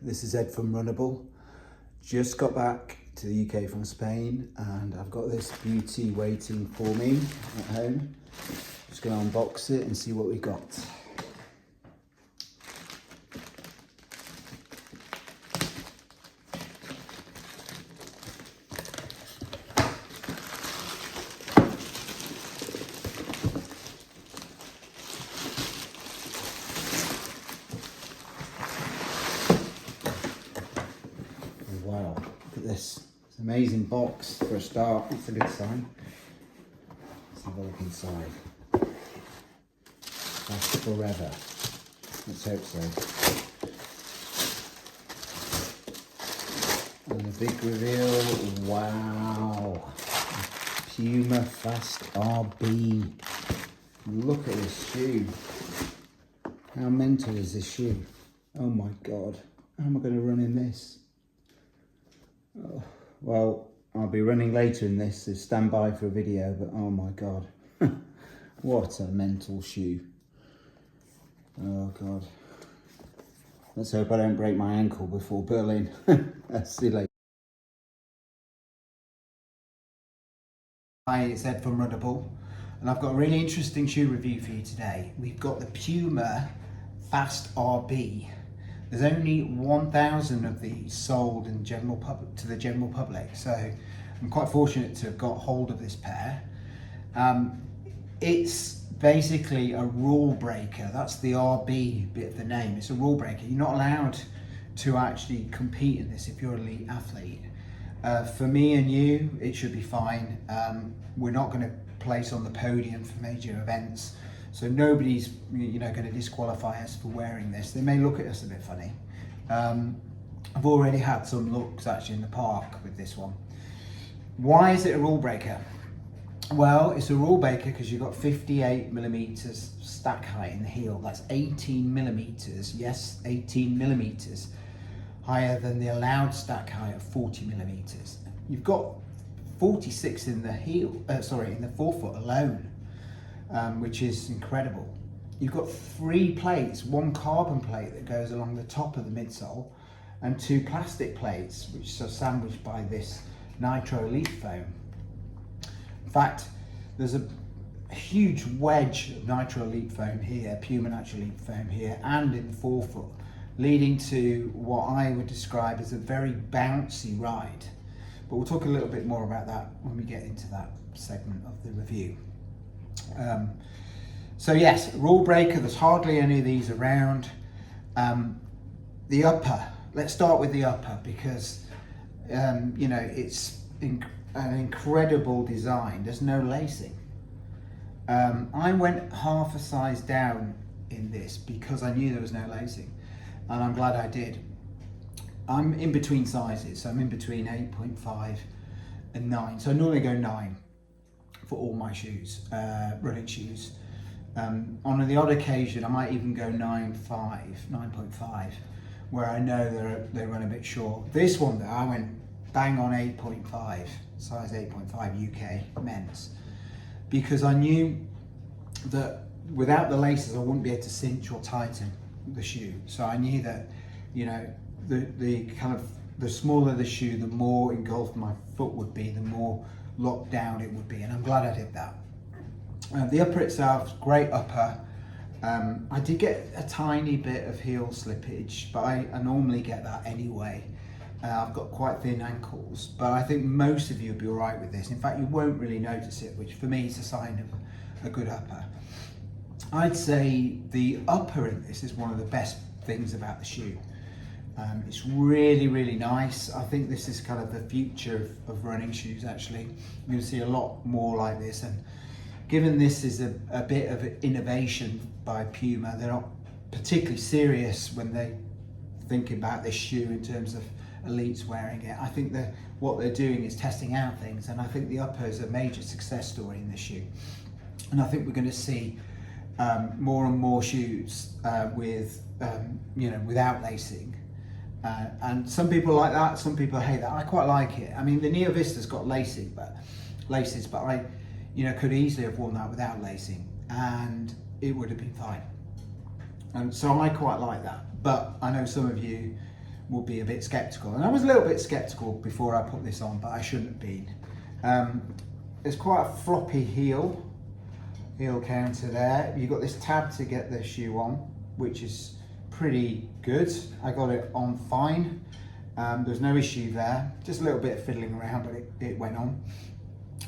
This is Ed from Runnable. Just got back to the UK from Spain and I've got this beauty waiting for me at home. Just going to unbox it and see what we got. Wow, look at this. It's an amazing box for a start. That's a good sign. Let's have a look inside. Last forever. Let's hope so. And the big reveal, wow. Puma Fast-RB. Look at this shoe. How mental is this shoe? Oh my God. How am I going to run in this? Oh, well, I'll be running later in this, so stand by for a video, but oh my God. What a mental shoe. Oh God. Let's hope I don't break my ankle before Berlin. See you later. Hi, it's Ed from Runnable, and I've got a really interesting shoe review for you today. We've got the Puma Fast-RB. There's only 1,000 of these sold in to the general public, so I'm quite fortunate to have got hold of this pair. It's basically a rule breaker. That's the RB bit of the name. It's a rule breaker. You're not allowed to actually compete in this if you're an elite athlete. For me and you, it should be fine. We're not going to place on the podium for major events. So nobody's, going to disqualify us for wearing this. They may look at us a bit funny. I've already had some looks actually in the park with this one. Why is it a rule breaker? Well, it's a rule breaker because you've got 58 millimeters stack height in the heel. That's 18 millimeters, yes, 18 millimeters higher than the allowed stack height of 40 millimeters. You've got 46 in the heel, in the forefoot alone. Which is incredible. You've got 3 plates, 1 carbon plate that goes along the top of the midsole and 2 plastic plates which are sandwiched by this Nitro leaf foam. In fact, there's a huge wedge of Nitro leaf foam here, Puma Nitro leaf foam here, and in the forefoot, leading to what I would describe as a very bouncy ride. But we'll talk a little bit more about that when we get into that segment of the review. So yes, rule breaker, there's hardly any of these around. The upper, let's start with the upper because it's an incredible design. There's no lacing. I went half a size down in this because I knew there was no lacing, and I'm glad I did. I'm in between sizes, so I'm in between 8.5 and 9, so I normally go 9 for all my shoes, running shoes. On the odd occasion, I might even go 9.5, where I know they run a bit short. This one though, I went bang on 8.5, size 8.5 UK men's, because I knew that without the laces, I wouldn't be able to cinch or tighten the shoe. So I knew that, the smaller the shoe, the more engulfed my foot would be, the more locked down it would be, and I'm glad I did that. The upper itself, great upper. I did get a tiny bit of heel slippage, but I normally get that anyway. I've got quite thin ankles, but I think most of you will be all right with this. In fact, you won't really notice it, which for me is a sign of a good upper. I'd say the upper in this is one of the best things about the shoe. It's really, really nice. I think this is kind of the future of running shoes, actually. You're going to see a lot more like this, and given this is a bit of innovation by Puma, they're not particularly serious when they think about this shoe in terms of elites wearing it. I think that what they're doing is testing out things, and I think the upper is a major success story in this shoe. And I think we're going to see more and more shoes without lacing. And some people like that, some people hate that. I quite like it. I mean, the Neo Vista's got laces, but I, could easily have worn that without lacing, and it would have been fine. And so I quite like that. But I know some of you will be a bit skeptical. And I was a little bit skeptical before I put this on, but I shouldn't have been. It's quite a floppy heel counter there. You've got this tab to get the shoe on, which is pretty good. I got it on fine. There's no issue there. Just a little bit of fiddling around, but it went on.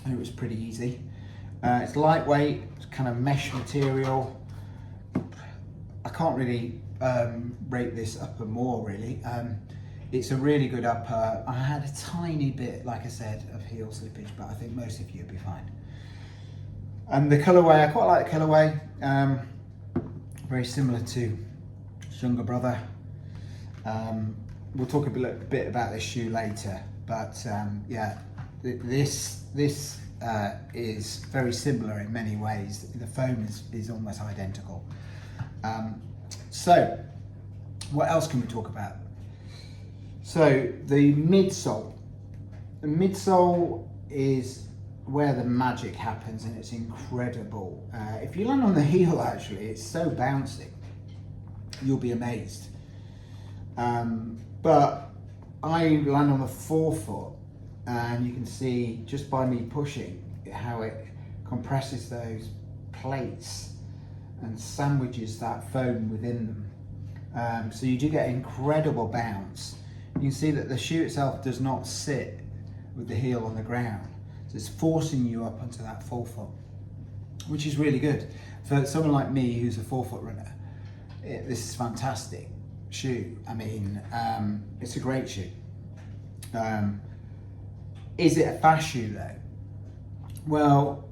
And it was pretty easy. It's lightweight, it's kind of mesh material. I can't really rate this upper more really. It's a really good upper. I had a tiny bit, like I said, of heel slippage, but I think most of you will be fine. And the colourway, I quite like the colourway. Very similar to younger brother. We'll talk a bit about this shoe later, but yeah, this is very similar in many ways. The foam is almost identical. So what else can we talk about? So the midsole. The midsole is where the magic happens, and it's incredible. If you land on the heel, actually, it's so bouncy, you'll be amazed. But I land on the forefoot, and you can see just by me pushing how it compresses those plates and sandwiches that foam within them. So you do get incredible bounce. You can see that the shoe itself does not sit with the heel on the ground. So it's forcing you up onto that forefoot, which is really good. For someone like me who's a forefoot runner, this is fantastic shoe. I mean, it's a great shoe. Is it a fast shoe though? Well,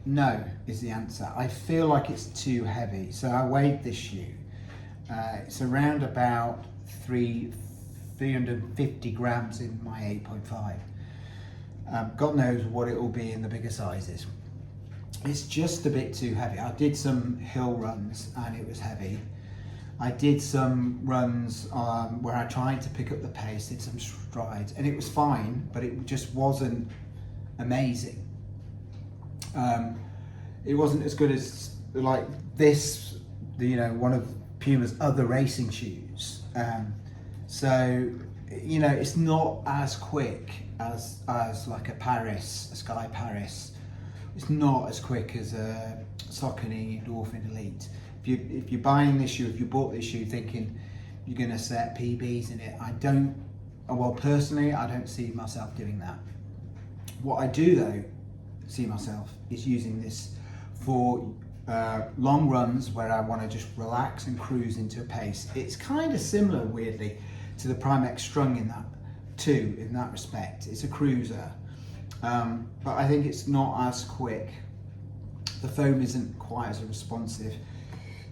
no is the answer. I feel like it's too heavy. So I weighed this shoe. It's around about 350 grams in my 8.5. God knows what it will be in the bigger sizes. It's just a bit too heavy. I did some hill runs and it was heavy. I did some runs where I tried to pick up the pace, did some strides, and it was fine, but it just wasn't amazing. It wasn't as good as like this, one of Puma's other racing shoes. So, it's not as quick as like a Sky Paris. It's not as quick as a Saucony Dolphin Elite. If you're buying this shoe, if you bought this shoe thinking you're going to set PBs in it, personally, I don't see myself doing that. What I do though see myself is using this for long runs where I want to just relax and cruise into a pace. It's kind of similar, weirdly, to the Primex Strung in that respect. It's a cruiser, but I think it's not as quick. The foam isn't quite as responsive.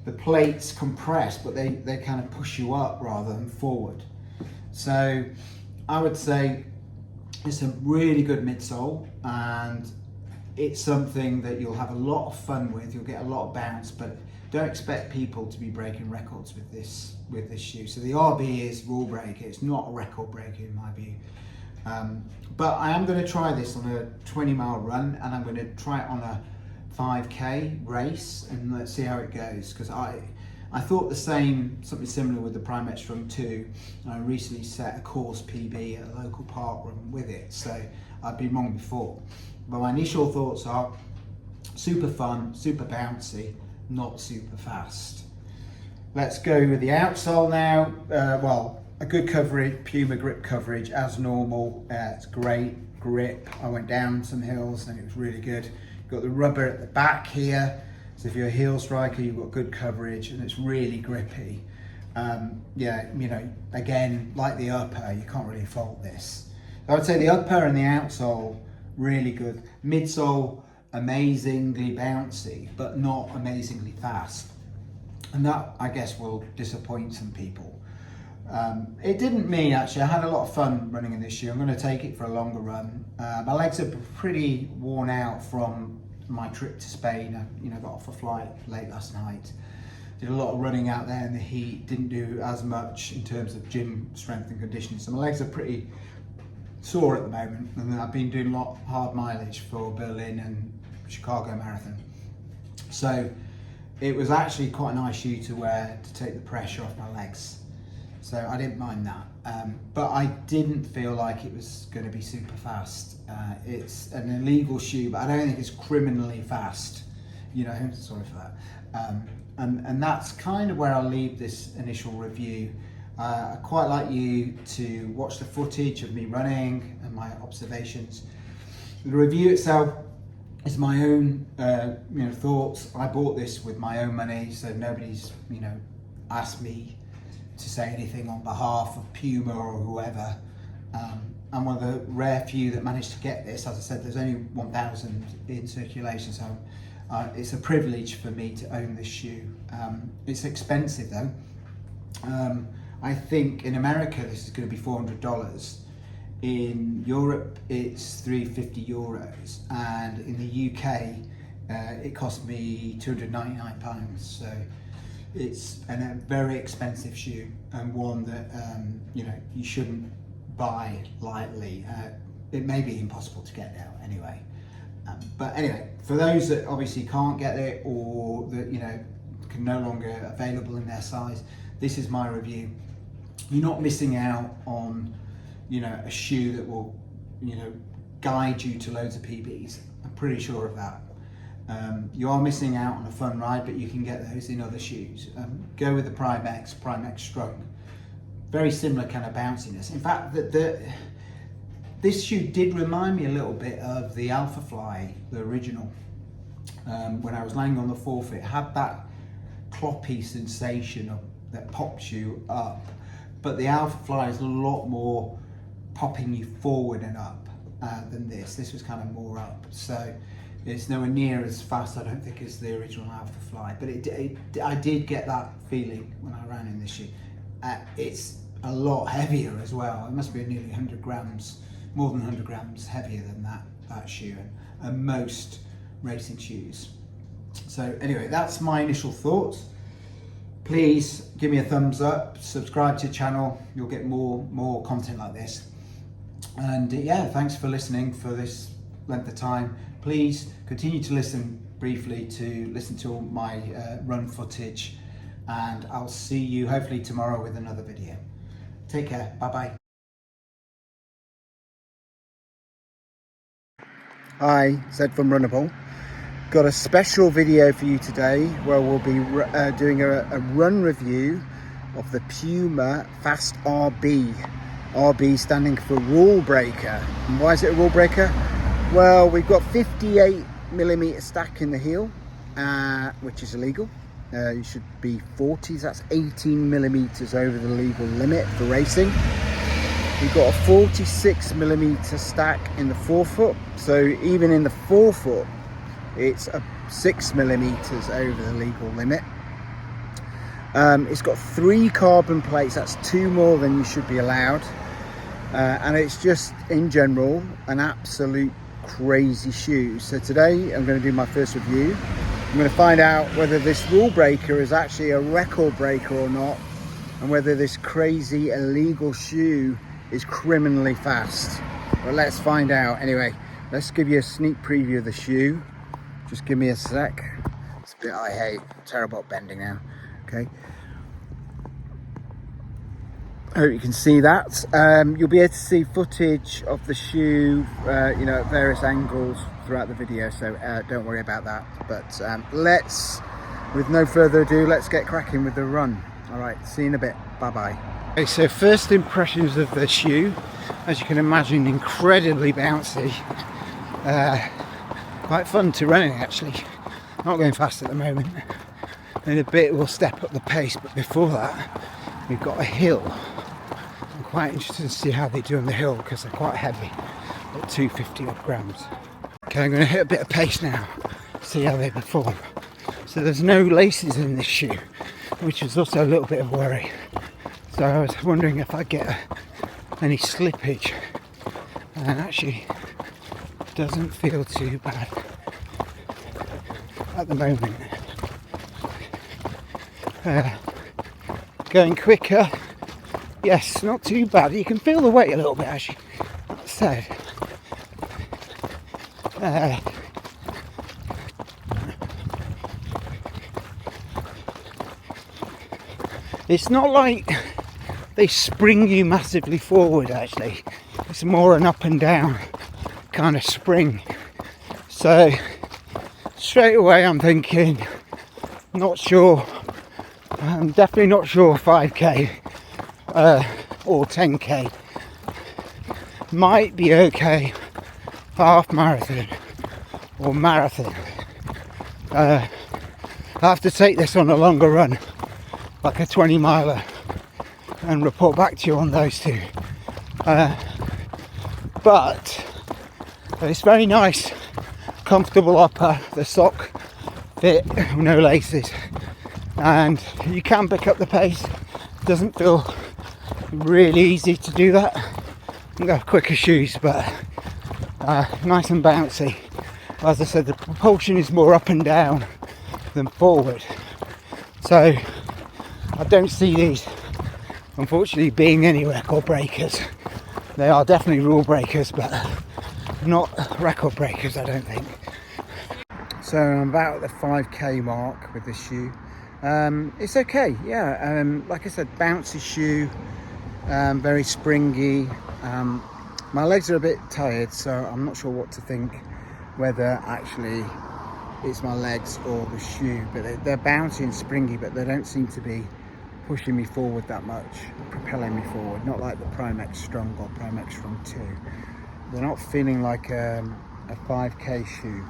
The plates compress, but they kind of push you up rather than forward. So I would say it's a really good midsole, and it's something that you'll have a lot of fun with. You'll get a lot of bounce, but don't expect people to be breaking records with this shoe. So the RB is rule breaker. It's not a record breaker in my view. But I am going to try this on a 20-mile run, and I'm going to try it on a 5K race, and let's see how it goes, because I thought something similar with the Primex Strung 2. I recently set a course PB at a local park run with it, so I've been wrong before. But my initial thoughts are super fun, super bouncy, not super fast. Let's go with the outsole now. A good coverage, Puma grip coverage as normal. It's great grip. I went down some hills and it was really good. Got the rubber at the back here, so if you're a heel striker, you've got good coverage, and it's really grippy. Again, like the upper, you can't really fault this. I would say the upper and the outsole, really good. Midsole, amazingly bouncy, but not amazingly fast. And that, I guess, will disappoint some people. It didn't me, actually. I had a lot of fun running in this shoe. I'm going to take it for a longer run. My legs are pretty worn out from my trip to Spain. I got off a flight late last night. Did a lot of running out there in the heat. Didn't do as much in terms of gym strength and conditioning. So my legs are pretty sore at the moment. And I've been doing a lot of hard mileage for Berlin and Chicago Marathon. So it was actually quite a nice shoe to wear to take the pressure off my legs. So I didn't mind that, but I didn't feel like it was going to be super fast. It's an illegal shoe, but I don't think it's criminally fast, you know, sorry for that. And that's kind of where I'll leave this initial review. I'd quite like you to watch the footage of me running and my observations. The review itself is my own thoughts. I bought this with my own money, so nobody's asked me to say anything on behalf of Puma or whoever. I'm one of the rare few that managed to get this. As I said, there's only 1,000 in circulation, so it's a privilege for me to own this shoe. It's expensive though. I think in America this is going to be $400. In Europe it's €350, and in the UK it cost me £299. So it's a very expensive shoe, and one that you shouldn't buy lightly. It may be impossible to get now anyway. But anyway, for those that obviously can't get it, or that can no longer available in their size, this is my review. You're not missing out on a shoe that will guide you to loads of PBs. I'm pretty sure of that. You are missing out on a fun ride, but you can get those in other shoes. Go with the Prime X Strung. Very similar kind of bounciness. In fact, this shoe did remind me a little bit of the Alpha Fly, the original. When I was laying on the forefoot, it had that cloppy sensation that pops you up, but the Alpha Fly is a lot more popping you forward and up than this. This was kind of more up, so it's nowhere near as fast, I don't think, as the original Alpha Fly, but I did get that feeling when I ran in this shoe. It's a lot heavier as well. It must be nearly 100 grams, more than 100 grams heavier than that shoe, and most racing shoes. So anyway, that's my initial thoughts. Please give me a thumbs up, subscribe to the channel, you'll get more content like this. And yeah, thanks for listening for this length of time. Please continue to listen to my run footage, and I'll see you hopefully tomorrow with another video. Take care, bye bye. Hi, Zed from Runnable. Got a special video for you today where we'll be doing a run review of the Puma Fast-RB. RB standing for rule breaker. And why is it a rule breaker? Well, we've got 58mm stack in the heel, which is illegal. You should be 40s, that's 18mm over the legal limit for racing. We've got a 46mm stack in the forefoot, so even in the forefoot it's 6mm over the legal limit. It's got 3 carbon plates, that's 2 more than you should be allowed, and it's just in general an absolute crazy shoe. So today I'm going to do my first review. I'm going to find out whether this rule breaker is actually a record breaker or not, and whether this crazy illegal shoe is criminally fast. But let's find out. Anyway, let's give you a sneak preview of the shoe. Just give me a sec. It's a bit I hate. Terrible at bending now. Okay. I hope you can see that. You'll be able to see footage of the shoe, at various angles throughout the video. So don't worry about that. But with no further ado, let's get cracking with the run. All right. See you in a bit. Bye bye. Okay, so first impressions of the shoe. As you can imagine, incredibly bouncy. Quite fun to run in, actually. Not going fast at the moment. In a bit we'll step up the pace, but before that we've got a hill. I'm quite interested to see how they do on the hill because they're quite heavy at 250 odd grams. Okay, I'm going to hit a bit of pace now, see how they perform. So there's no laces in this shoe, which is also a little bit of worry. So I was wondering if I'd get any slippage, and actually doesn't feel too bad at the moment. Going quicker, yes, not too bad. You can feel the weight a little bit actually. That said, it's not like they spring you massively forward. Actually, it's more an up and down kind of spring. So straight away I'm thinking, not sure. I'm definitely not sure 5k or 10k. Might be okay half marathon or marathon. I have to take this on a longer run, like a 20 miler, and report back to you on those two. But it's very nice, comfortable upper, the sock fit, no laces, and you can pick up the pace. Doesn't feel really easy to do that. You have quicker shoes, but nice and bouncy. As I said, the propulsion is more up and down than forward, so I don't see these unfortunately being any record breakers. They are definitely rule breakers, but not record breakers, I don't think. So I'm about at the 5k mark with this shoe. It's okay, yeah. Like I said, bouncy shoe, very springy. My legs are a bit tired, so I'm not sure what to think, whether actually it's my legs or the shoe. But they're bouncy and springy, but they don't seem to be pushing me forward that much, propelling me forward, not like the Primex Strong or Primex Strong 2. They're not feeling like a 5k shoe,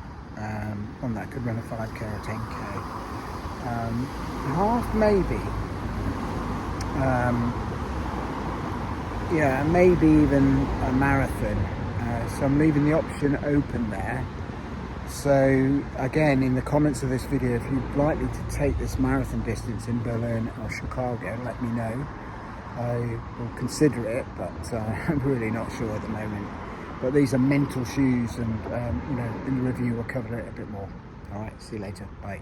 one that could run a 5k or 10k. Half maybe, yeah, maybe even a marathon. So I'm leaving the option open there. So again, in the comments of this video, if you'd like me to take this marathon distance in Berlin or Chicago, let me know. I will consider it, but I'm really not sure at the moment. But these are mental shoes, and you know, in the review we'll cover it a bit more. All right, see you later. Bye.